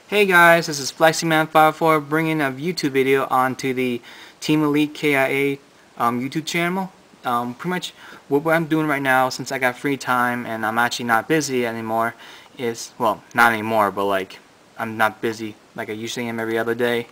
Hey guys, this is FlexiMan54 bringing a YouTube video onto the Team Elite KIA YouTube channel. Pretty much what I'm doing right now, since I got free time and I'm actually not busy anymore, is, well, not anymore, but like, I'm not busy like I usually am every other day.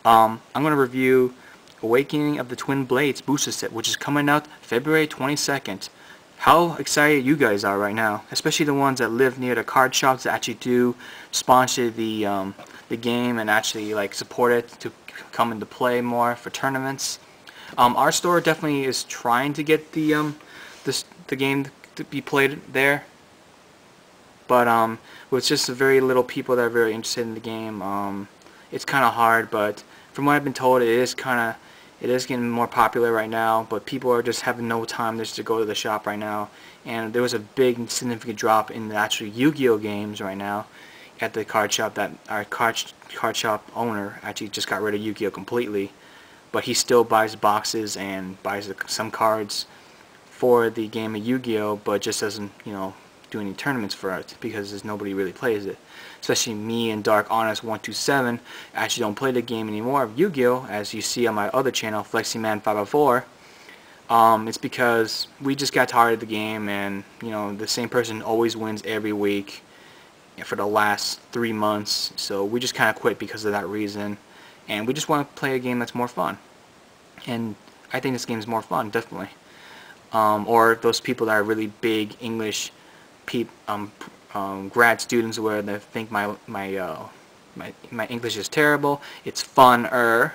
I'm going to review Awakening of the Twin Blades booster set, which is coming out February 22nd. How excited you guys are right now, especially the ones that live near the card shops that actually do sponsor the game and actually like support it to come into play more for tournaments. Our store definitely is trying to get the game to be played there, but with just very little people that are very interested in the game, it's kind of hard. But from what I've been told, it is getting more popular right now, but people are just having no time just to go to the shop right now. And there was a big significant drop in the actual Yu-Gi-Oh games right now at the card shop. That our card shop owner actually just got rid of Yu-Gi-Oh completely, but he still buys boxes and buys some cards for the game of Yu-Gi-Oh, but just doesn't, do any tournaments for it because there's nobody really plays it. Especially me and Dark Honest 127 actually don't play the game anymore of Yu-Gi-Oh, as you see on my other channel, FlexiMan504. It's because we just got tired of the game, and the same person always wins every week for the last 3 months, so we just kind of quit because of that reason, and we just want to play a game that's more fun. And I think this game is more fun, definitely. Or those people that are really big English grad students where they think my English is terrible. It's funner,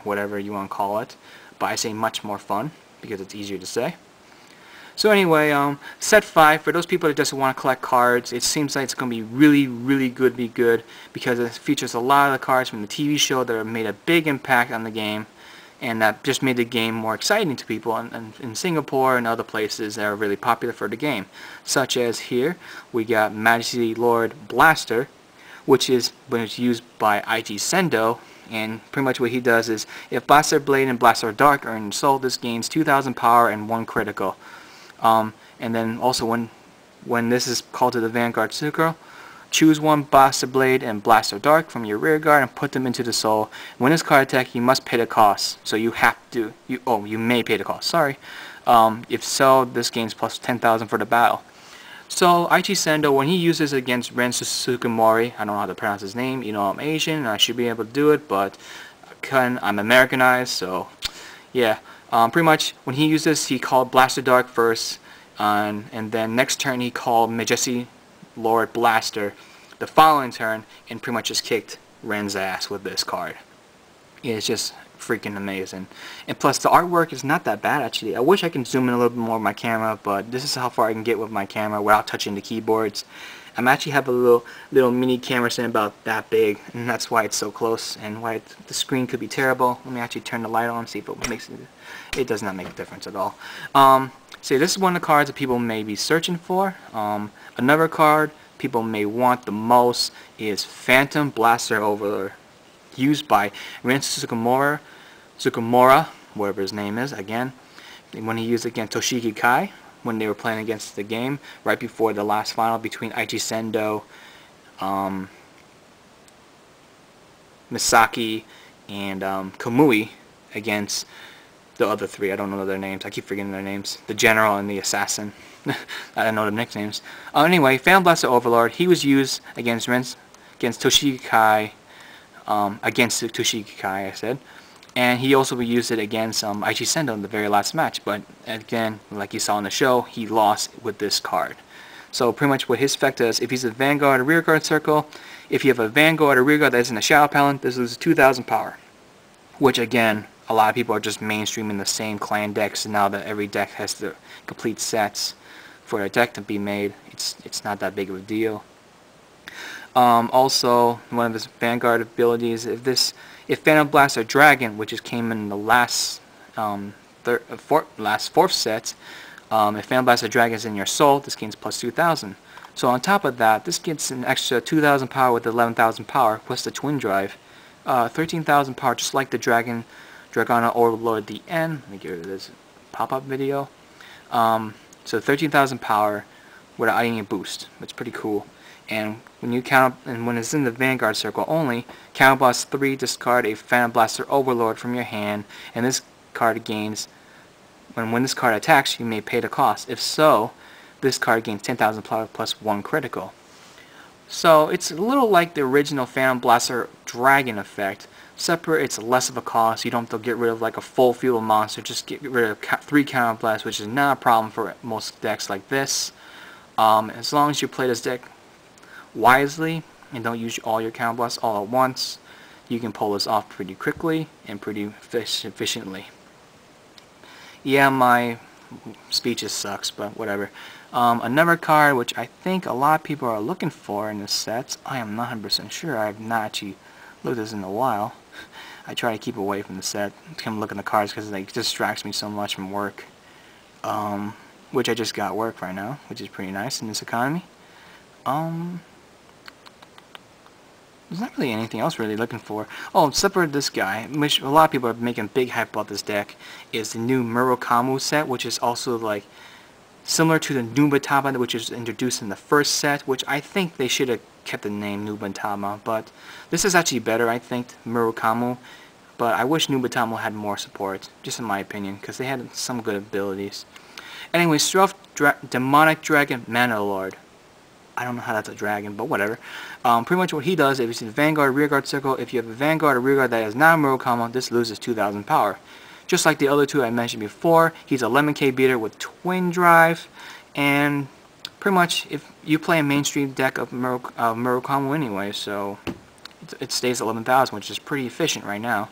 whatever you want to call it, but I say much more fun because it's easier to say. So anyway, set 5, for those people that just want to collect cards, it seems like it's going to be really good because it features a lot of the cards from the TV show that have made a big impact on the game, and that just made the game more exciting to people in Singapore and other places that are really popular for the game. Such as here, we got Majesty Lord Blaster, which is when it's used by IG Sendo, and pretty much what he does is, if Blaster Blade and Blaster Dark are in soul, this gains 2,000 power and 1 critical. And then also when this is called to the Vanguard Circle, choose one Blaster Blade and Blaster Dark from your rear guard and put them into the soul. When this card attack, you must pay the cost. So you have to, you may pay the cost, sorry. If so, this gains plus 10,000 for the battle. So Aichi Sendo, when he uses against Ren Suzuki-mori, I don't know how to pronounce his name, I'm Asian and I should be able to do it, but I'm Americanized, so yeah. Pretty much when he uses, he called Blaster Dark first, and then next turn he called Majesty Lord Blaster the following turn, and pretty much just kicked Ren's ass with this card. It's just freaking amazing. And plus the artwork is not that bad actually. I wish I could zoom in a little bit more with my camera, but this is how far I can get with my camera without touching the keyboards. I'm actually have a little mini camera stand about that big, and that's why it's so close and why the screen could be terrible. Let me actually turn the light on, see if it makes it. It does not make a difference at all. So this is one of the cards that people may be searching for. Another card people may want the most is Phantom Blaster Overlord, used by Ren Suzuki-mori, whatever his name is, again, when he used it against Toshiki Kai, when they were playing against the game, right before the last final between Aichi Sendo, Misaki, and Kamui against the other 3. I don't know their names. I keep forgetting their names. The General and the Assassin. I don't know the nicknames. Anyway, Phantom Blaster Overlord, he was used against Toshiki Kai, I said. And he also used it against Aichi Sendo in the very last match. But again, like you saw in the show, he lost with this card. So pretty much what his effect is, if he's a Vanguard or rear guard circle, if you have a Vanguard or rear guard that is in a Shadow Paladin, this loses 2,000 power. Which again, a lot of people are just mainstreaming the same clan decks now that every deck has the complete sets for a deck to be made. It's not that big of a deal. Also, one of his Vanguard abilities, if Phantom Blaster Dragon, which came in the last fourth set, if Phantom Blaster Dragon is in your soul, this gains plus 2,000. So on top of that, this gets an extra 2,000 power with 11,000 power plus the Twin Drive, 13,000 power, just like the Dragana Overlord at the end. Let me get rid of this pop-up video. So 13,000 power without any boost. It's pretty cool. And when you when it's in the Vanguard circle only, Counterblast 3, discard a Phantom Blaster Overlord from your hand, and this card gains, when this card attacks, you may pay the cost. If so, this card gains 10,000 power plus 1 critical. So it's a little like the original Phantom Blaster Dragon effect. Separate, it's less of a cost. You don't have to get rid of like a full field of monster. Just get rid of 3 Counterblasts, which is not a problem for most decks like this. As long as you play this deck wisely and don't use all your Counterblasts all at once, you can pull this off pretty quickly and pretty efficiently. Yeah, my speech just sucks, but whatever. Another card which I think a lot of people are looking for in this set, I am not 100% sure. I have not actually looked at this in a while. I try to keep away from the set, come look at the cards because it distracts me so much from work. Which I just got work right now, which is pretty nice in this economy. There's not really anything else really looking for. Oh, separate this guy, which a lot of people are making big hype about this deck, is the new Murokamu set, which is also like similar to the Nubatama, which was introduced in the first set, which I think they should have kept the name Nubatama, but this is actually better, I think, Murokamu. But I wish Nubatama had more support, just in my opinion, because they had some good abilities. Anyway, Stealth Demonic Dragon Mana Lord. I don't know how that's a dragon, but whatever. Pretty much what he does, if you see the Vanguard, Rearguard circle, if you have a Vanguard or Rearguard that is not a Murokamu, this loses 2,000 power. Just like the other two I mentioned before, he's a 11k beater with Twin Drive, and pretty much if you play a mainstream deck of Murokamu anyway, so it stays at 11,000, which is pretty efficient right now.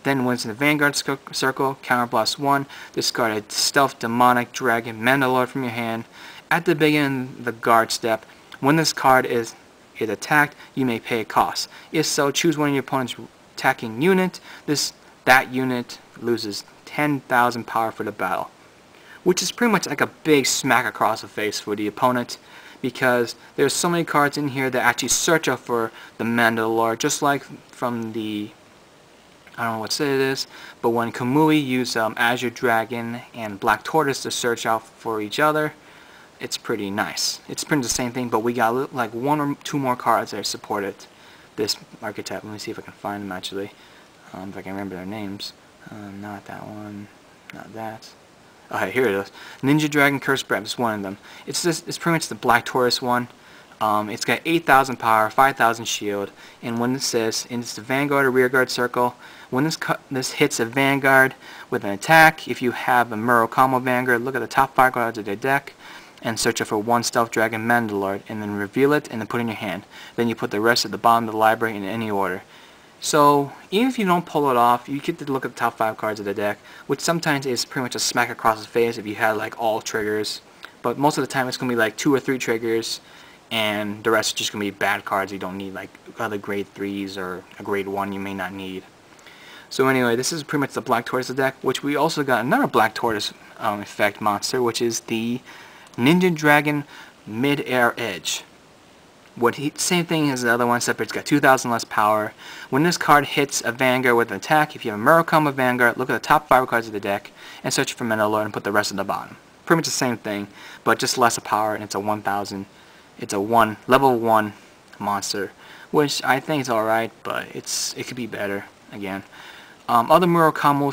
Then when it's in the Vanguard circle, Counterblast 1, discard a Stealth Demonic Dragon Mana Lord from your hand. At the beginning of the guard step, when this card is attacked, you may pay a cost. If so, choose one of your opponent's attacking unit. That unit loses 10,000 power for the battle, which is pretty much like a big smack across the face for the opponent, because there's so many cards in here that actually search up for the Mandalore, just like from the, I don't know what set it is, but when Kamui used Azure Dragon and Black Tortoise to search out for each other, it's pretty nice. It's pretty much the same thing, but we got like 1 or 2 more cards that supported this archetype. Let me see if I can find them actually, if I can remember their names. Not that one, not that. Okay, here it is. Ninja Dragon Curse Breath is one of them. It's pretty much the Black Taurus one. It's got 8,000 power, 5,000 shield, and when it says, and it's the Vanguard or Rearguard circle, when this hits a Vanguard with an attack, if you have a Murokamu Vanguard, look at the top 5 cards of their deck, and search it for 1 Stealth Dragon Mandalore, and then reveal it, and then put it in your hand. Then you put the rest at the bottom of the library in any order. So, even if you don't pull it off, you get to look at the top 5 cards of the deck, which sometimes is pretty much a smack across the face if you had like all triggers. But most of the time it's going to be like 2 or 3 triggers, and the rest is just going to be bad cards you don't need, like other grade 3s or a grade 1 you may not need. So anyway, this is pretty much the Black Tortoise deck, which we also got another Black Tortoise effect monster, which is the Ninja Dragon Mid-Air Edge. Same thing as the other one, except it's got 2,000 less power. When this card hits a Vanguard with an attack, if you have a Murokamu Vanguard, look at the top 5 cards of the deck and search for Mandalore and put the rest at the bottom. Pretty much the same thing, but just less of power, and it's a 1,000. It's a level 1 monster, which I think is alright, but it could be better again. Other Murokamu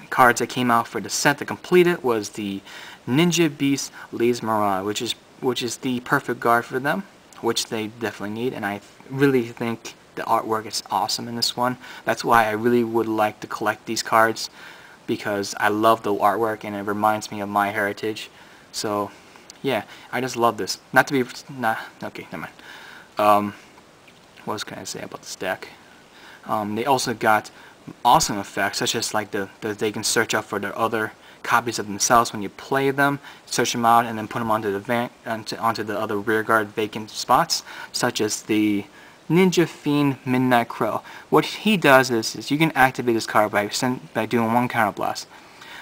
cards that came out for the set to complete it was the Ninja Beast Lee's Mirage, which is the perfect guard for them, which they definitely need, and I really think the artwork is awesome in this one. That's why I really would like to collect these cards, because I love the artwork and it reminds me of my heritage. So yeah, I just love this. Okay, never mind. What else can I say about this deck? They also got awesome effects, such as like they can search out for their other copies of themselves when you play them, search them out, and then put them onto the other rearguard vacant spots, such as the Ninja Fiend Midnight Crow. What he does is you can activate this card by doing 1 counterblast.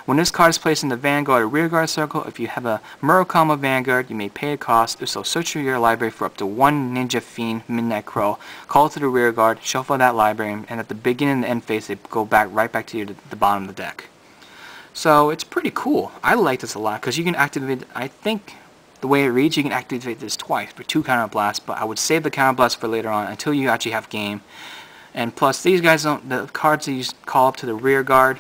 When this card is placed in the Vanguard or Rearguard circle, if you have a Murokamu Vanguard, you may pay a cost. So search through your library for up to 1 Ninja Fiend Midnight Crow, call it to the Rearguard, shuffle that library, and at the beginning and the end phase, they go right back to the bottom of the deck. So it's pretty cool. I like this a lot because you can activate, I think, the way it reads, you can activate this twice for 2 counter blasts, but I would save the counter blast for later on until you actually have game. And plus, these guys don't, the cards that you call up to the rear guard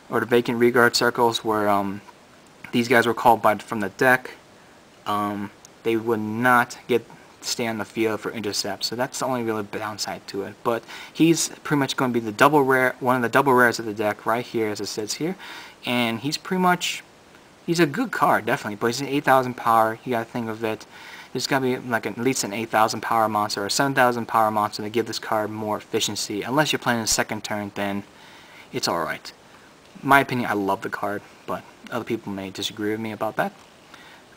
or the vacant rear guard circles, where these guys were called from the deck, they would not stay on the field for intercept. So that's the only real downside to it. But he's pretty much going to be the double rare, one of the double rares of the deck right here, as it says here. And he's pretty much, he's a good card, definitely. But he's an 8,000 power. You got to think of it. There's got to be like at least an 8,000 power monster or a 7,000 power monster to give this card more efficiency. Unless you're playing the second turn, then it's alright. In my opinion, I love the card, but other people may disagree with me about that.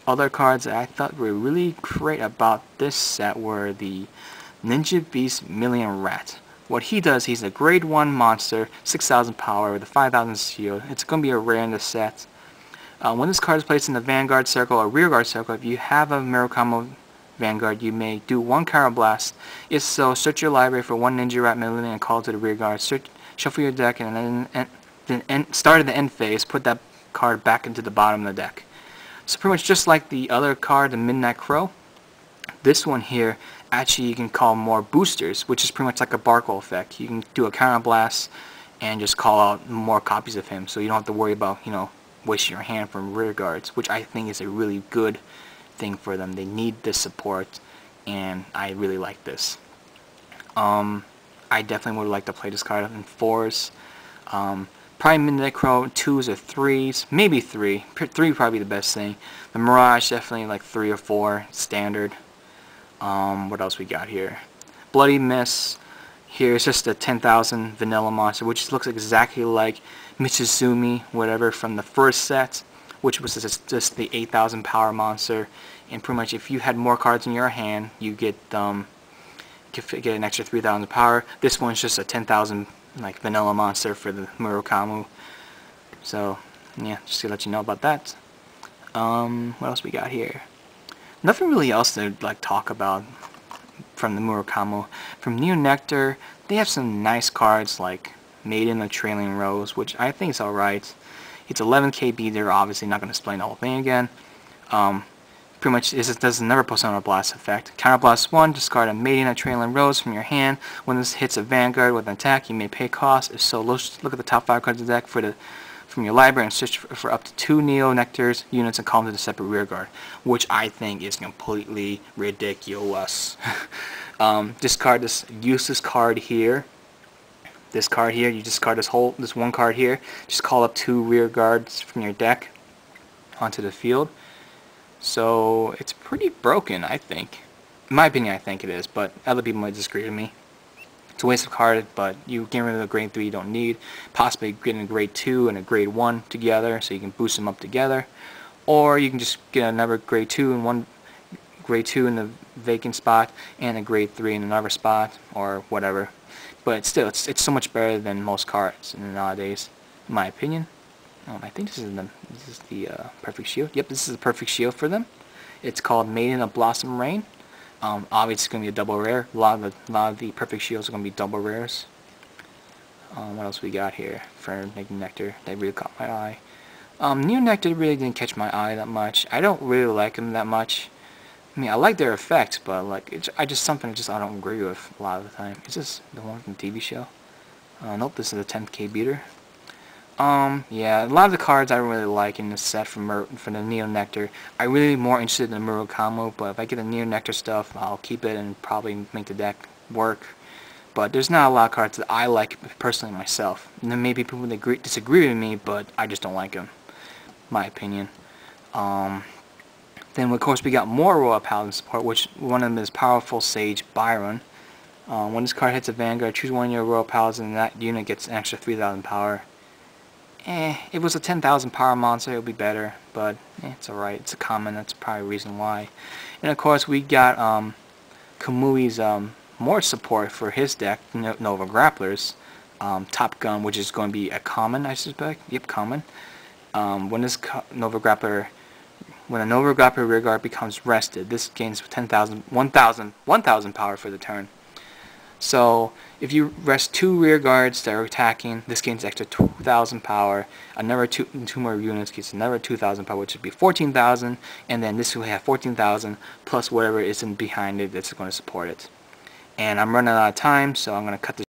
Other cards that I thought were really great about this set were the Ninja Beast Million Rat. What he does, he's a grade 1 monster, 6,000 power with a 5,000 shield. It's going to be a rare in this set. When this card is placed in the Vanguard circle or rear guard circle, if you have a Murakami Vanguard, you may do 1 counter blast. If so, search your library for 1 Ninja Rat Million and call it to the rear guard. Shuffle your deck, and then start of the end phase, put that card back into the bottom of the deck. So pretty much just like the other card, the Midnight Crow, this one here, actually you can call more boosters, which is pretty much like a Barkle effect. You can do a counter blast and just call out more copies of him, so you don't have to worry about, you know, wasting your hand from rear guards, which I think is a really good thing for them. They need this support, and I really like this. I definitely would like to play this card in 4s. Probably Midnight Crow 2s or 3s, maybe 3. 3 probably the best thing. The Mirage definitely like 3 or 4 standard. What else we got here? Bloody Miss. Here it's just a 10,000 vanilla monster, which looks exactly like Mitsuzumi, whatever, from the first set, which was just the 8,000 power monster. And pretty much if you had more cards in your hand, you get an extra 3,000 power. This one's just a 10,000 like vanilla monster for the Murakami. So yeah, just to let you know about that. What else we got here? Nothing really else to like talk about from the Murakami. From Neo Nectar, they have some nice cards like Maiden the Trailing Rose, which I think is alright. It's 11 KB. They're obviously not going to explain the whole thing again. Pretty much it does another Persona Blast effect. Counter Blast 1, discard a Maiden a Trailing Rose from your hand. When this hits a Vanguard with an attack, you may pay cost. If so, look at the top 5 cards of the deck from your library and search for up to 2 Neo Nectars units and call them to the separate rear guard, which I think is completely ridiculous. Discard this useless card here. This card here, you discard this one card here. Just call up 2 rear guards from your deck onto the field. So it's pretty broken, I think. In my opinion, I think it is, but other people might disagree with me. It's a waste of card, but you get rid of the grade 3 you don't need. Possibly getting a grade 2 and a grade 1 together, so you can boost them up together. Or you can just get another grade 2 and one grade 2 in the vacant spot and a grade 3 in another spot, or whatever. But still, it's so much better than most cards nowadays, in my opinion. I think this is the perfect shield. Yep, this is the perfect shield for them. It's called Maiden of Blossom Rain. Obviously, it's going to be a double rare. A lot of the perfect shields are going to be double rares. What else we got here for Neo Nectar that really caught my eye? Neo Nectar really didn't catch my eye that much. I don't really like them that much. I mean, I like their effects, but like I don't agree with a lot of the time. Is this the one from the TV show? Nope, this is a 10k beater. Yeah, a lot of the cards I really like in this set from the Neo Nectar. I'm really more interested in the Murakami, but if I get the Neo Nectar stuff, I'll keep it and probably make the deck work. But there's not a lot of cards that I like personally myself. And then maybe people disagree with me, but I just don't like them. My opinion. Then of course we got more Royal Paladin support, which one of them is Powerful Sage Byron. When this card hits a Vanguard, choose one of your Royal Paladins and that unit gets an extra 3,000 power. If it was a 10,000 power monster, it would be better, but it's alright. It's a common, that's probably the reason why. And of course we got Kamui's more support for his deck, Nova Grapplers. Top Gun, which is going to be a common, I suspect. Yep, common. When a Nova Grappler rearguard becomes rested, this gains 1,000 power for the turn. So if you rest 2 rear guards that are attacking, this gains extra 2,000 power. Another two more units gets another 2,000 power, which would be 14,000, and then this will have 14,000 plus whatever is in behind it that's going to support it. And I'm running out of time, so I'm going to cut this